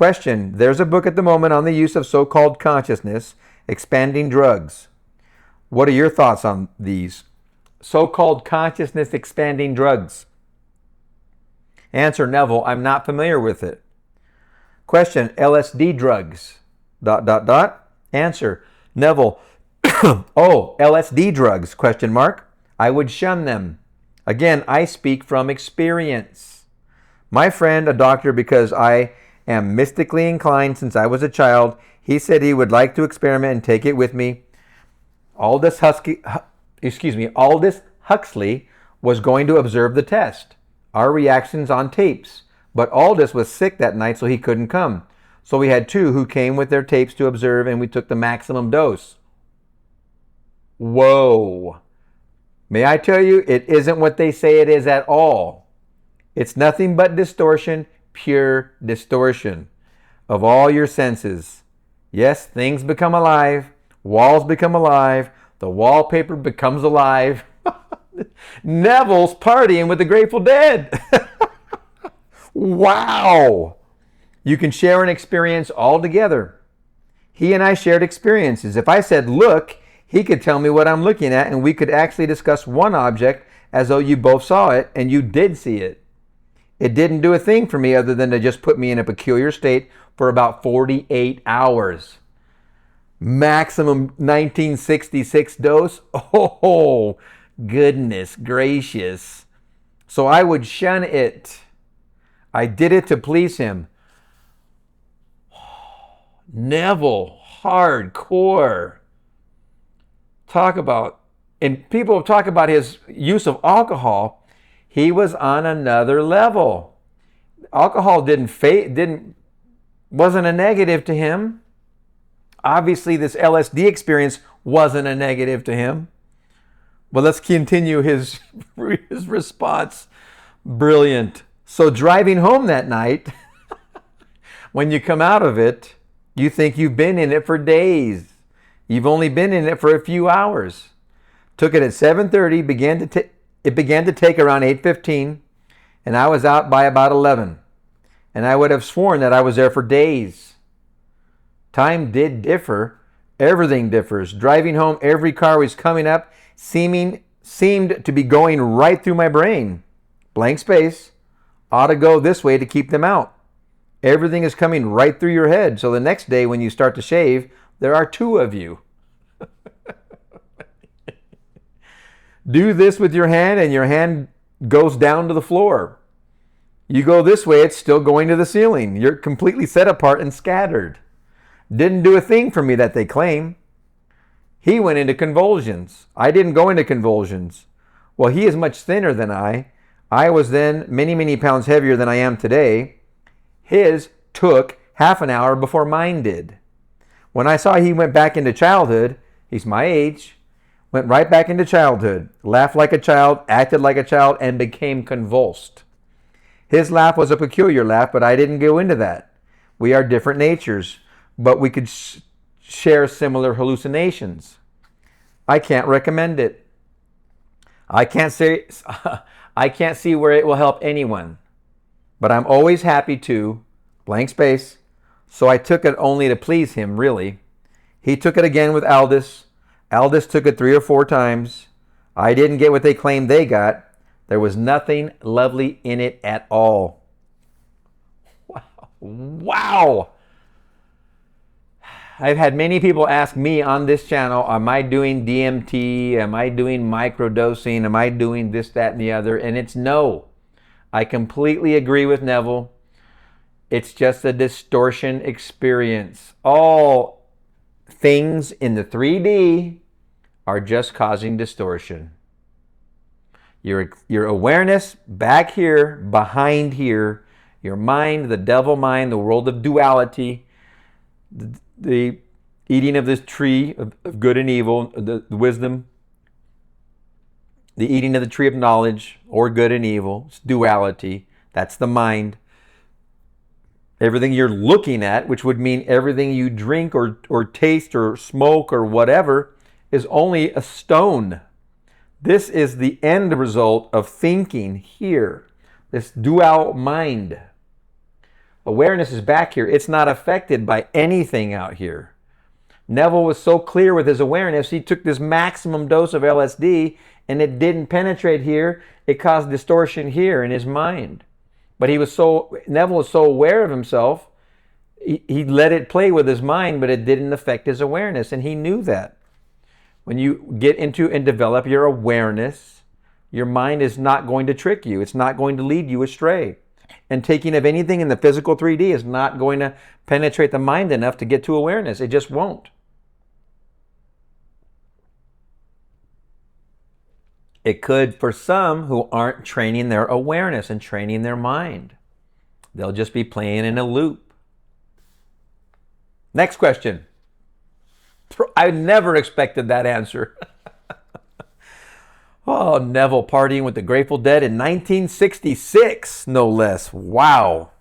Question, there's a book at the moment on the use of so-called consciousness expanding drugs. What are your thoughts on these so-called consciousness expanding drugs? Answer, Neville, I'm not familiar with it. Question, LSD drugs, ... Answer, Neville, oh, LSD drugs, ? I would shun them. Again, I speak from experience. My friend, a doctor, because I am mystically inclined since I was a child, he said he would like to experiment and take it with me. Aldous Huxley was going to observe the test, our reactions on tapes, but Aldous was sick that night, so he couldn't come. So we had two who came with their tapes to observe, and we took the maximum dose. Whoa. May I tell you, it isn't what they say it is at all. It's nothing but distortion, pure distortion of all your senses. Yes, things become alive, walls become alive, the wallpaper becomes alive. Neville's partying with the Grateful Dead. Wow. You can share an experience all together. He and I shared experiences. If I said, look, he could tell me what I'm looking at, and we could actually discuss one object as though you both saw it and you did see it. It didn't do a thing for me other than to just put me in a peculiar state for about 48 hours. Maximum 1966 dose. Oh, goodness gracious. So I would shun it. I did it to please him. Neville, hardcore. Talk about, and people talk about his use of alcohol. He was on another level. Alcohol wasn't a negative to him. Obviously, this LSD experience wasn't a negative to him. But let's continue his response. Brilliant. So driving home that night, when you come out of it, you think you've been in it for days. You've only been in it for a few hours. Took it at 7:30, it began to take around 8:15, and I was out by about 11. And I would have sworn that I was there for days. Time did differ. Everything differs. Driving home, every car was coming up, seemed to be going right through my brain. Blank space. Ought to go this way to keep them out. Everything is coming right through your head. So the next day when you start to shave, there are two of you. Do this with your hand and your hand goes down to the floor. You go this way, it's still going to the ceiling. You're completely set apart and scattered. Didn't do a thing for me that they claim. He went into convulsions. I didn't go into convulsions. Well, he is much thinner than I. I was then many, many pounds heavier than I am today. His took half an hour before mine did. When I saw he went back into childhood, he's my age, went right back into childhood, laughed like a child, acted like a child, and became convulsed. His laugh was a peculiar laugh, but I didn't go into that. We are different natures, but we could share similar hallucinations. I can't recommend it. I can't see where it will help anyone, but I'm always happy to, blank space. So I took it only to please him, really. He took it again with Aldous. Aldous took it 3 or 4 times. I didn't get what they claimed they got. There was nothing lovely in it at all. Wow. I've had many people ask me on this channel, am I doing DMT? Am I doing microdosing? Am I doing this, that, and the other? And it's no. I completely agree with Neville. It's just a distortion experience. All things in the 3D are just causing distortion. Your awareness back here, behind here, your mind, the devil mind, the world of duality, the eating of this tree of good and evil, the wisdom, the eating of the tree of knowledge, or good and evil, it's duality. That's the mind. Everything you're looking at, which would mean everything you drink or taste or smoke or whatever, is only a stone. This is the end result of thinking here, this dual mind. Awareness is back here. It's not affected by anything out here. Neville was so clear with his awareness, he took this maximum dose of LSD and it didn't penetrate here. It caused distortion here in his mind. But Neville was so aware of himself, he let it play with his mind, but it didn't affect his awareness. And he knew that. When you get into and develop your awareness, your mind is not going to trick you. It's not going to lead you astray. And taking of anything in the physical 3D is not going to penetrate the mind enough to get to awareness. It just won't. It could for some who aren't training their awareness and training their mind. They'll just be playing in a loop. Next question. I never expected that answer. Oh, Neville partying with the Grateful Dead in 1966, no less. Wow.